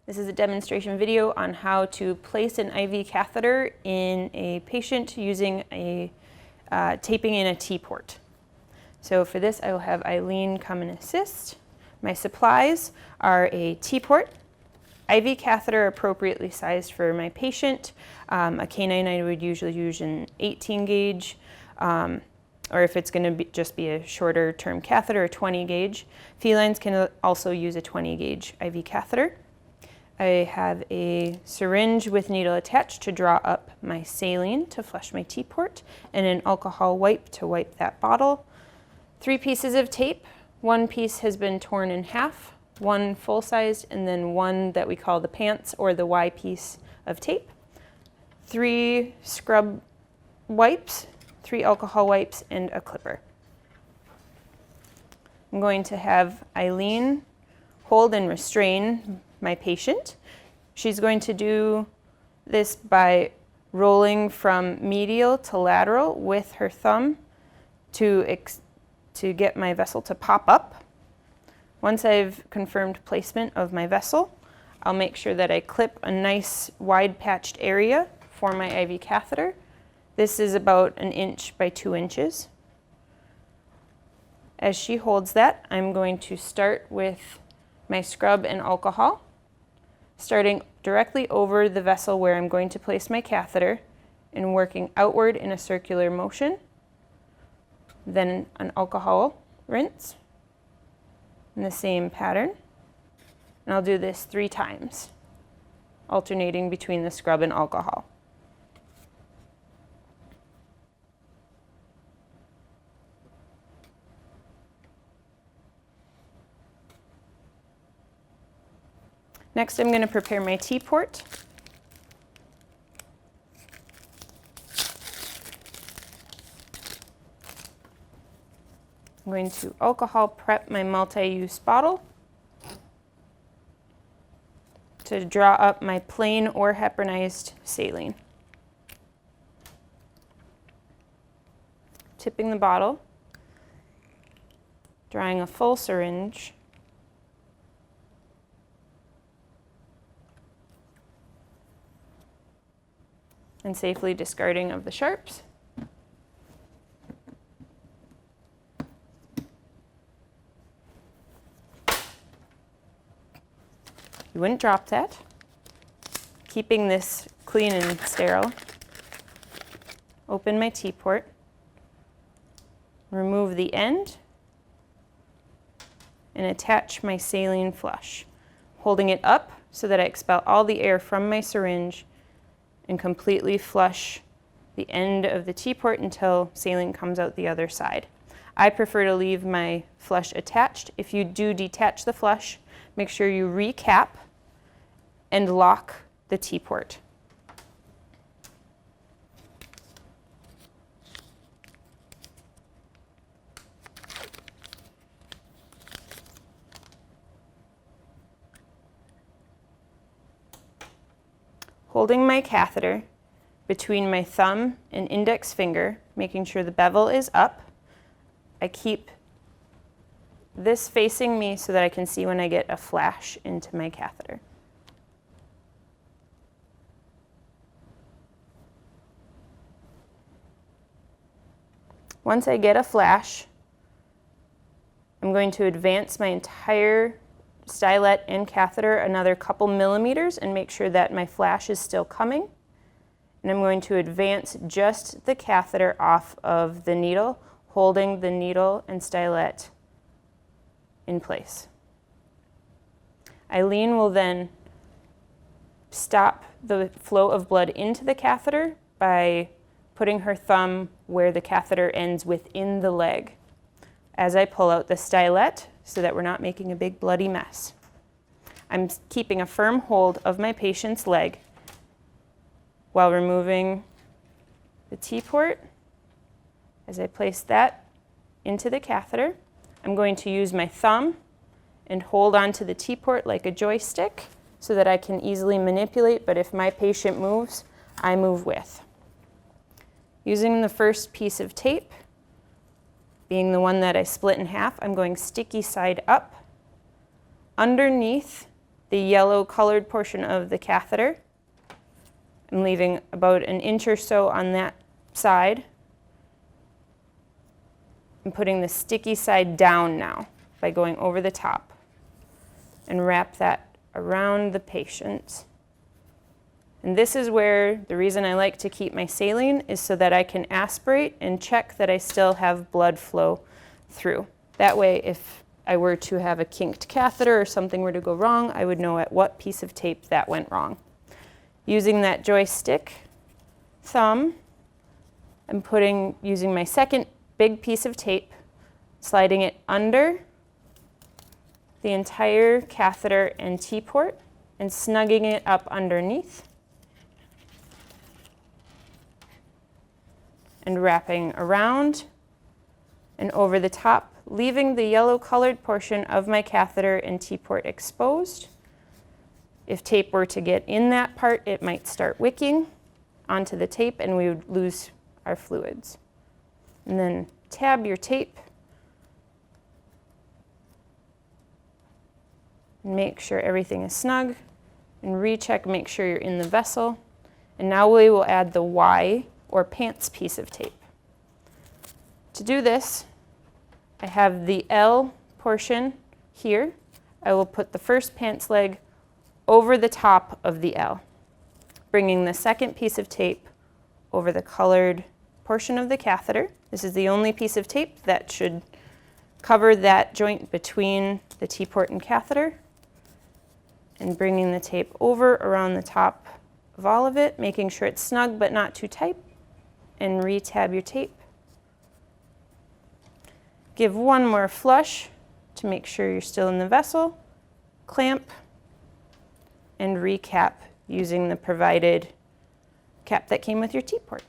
This is a demonstration video on how to place an IV catheter in a patient using a taping in a T-port. So for this, I will have Eileen come and assist. My supplies are a T-port, IV catheter appropriately sized for my patient. A canine I would usually use an 18 gauge, or if it's going to just be a shorter term catheter, a 20 gauge. Felines can also use a 20 gauge IV catheter. I have a syringe with needle attached to draw up my saline to flush my T-port, and an alcohol wipe to wipe that bottle. 3 pieces of tape. 1 piece has been torn in half, 1 full-sized, and then 1 that we call the pants or the Y piece of tape. 3 scrub wipes, 3 alcohol wipes, and a clipper. I'm going to have Eileen hold and restrain my patient. She's going to do this by rolling from medial to lateral with her thumb to get my vessel to pop up. Once I've confirmed placement of my vessel, I'll make sure that I clip a nice wide patched area for my IV catheter. This is about 1 inch by 2 inches. As she holds that, I'm going to start with my scrub and alcohol, starting directly over the vessel where I'm going to place my catheter and working outward in a circular motion. Then an alcohol rinse in the same pattern. And I'll do this 3 times, alternating between the scrub and alcohol. Next, I'm going to prepare my T-port. I'm going to alcohol prep my multi-use bottle to draw up my plain or heparinized saline. Tipping the bottle, drawing a full syringe, and safely discarding of the sharps. You wouldn't drop that. Keeping this clean and sterile. Open my T-port. Remove the end and attach my saline flush, holding it up so that I expel all the air from my syringe and completely flush the end of the T-port until saline comes out the other side. I prefer to leave my flush attached. If you do detach the flush, make sure you recap and lock the T-port. Holding my catheter between my thumb and index finger, making sure the bevel is up, I keep this facing me so that I can see when I get a flash into my catheter. Once I get a flash, I'm going to advance my entire stylet and catheter another couple millimeters and make sure that my flash is still coming. And I'm going to advance just the catheter off of the needle, holding the needle and stylet in place. Eileen will then stop the flow of blood into the catheter by putting her thumb where the catheter ends within the leg as I pull out the stylet so that we're not making a big bloody mess. I'm keeping a firm hold of my patient's leg while removing the T-port. As I place that into the catheter, I'm going to use my thumb and hold onto the T-port like a joystick so that I can easily manipulate, but if my patient moves, I move with. Using the first piece of tape, being the one that I split in half, I'm going sticky side up underneath the yellow colored portion of the catheter. I'm leaving about an inch or so on that side. I'm putting the sticky side down now by going over the top, and wrap that around the patient. And this is where the reason I like to keep my saline is so that I can aspirate and check that I still have blood flow through. That way, if I were to have a kinked catheter or something were to go wrong, I would know at what piece of tape that went wrong. Using that joystick thumb, I'm using my second big piece of tape, sliding it under the entire catheter and T-port and snugging it up underneath and wrapping around and over the top, leaving the yellow colored portion of my catheter and T-port exposed. If tape were to get in that part, it might start wicking onto the tape and we would lose our fluids. And then tab your tape and make sure everything is snug, and recheck, make sure you're in the vessel. And now we will add the Y or pants piece of tape. To do this, I have the L portion here. I will put the first pants leg over the top of the L, bringing the second piece of tape over the colored portion of the catheter. This is the only piece of tape that should cover that joint between the T-port and catheter, and bringing the tape over around the top of all of it, making sure it's snug but not too tight, and re-tab your tape. Give one more flush to make sure you're still in the vessel, clamp, and recap using the provided cap that came with your T-port.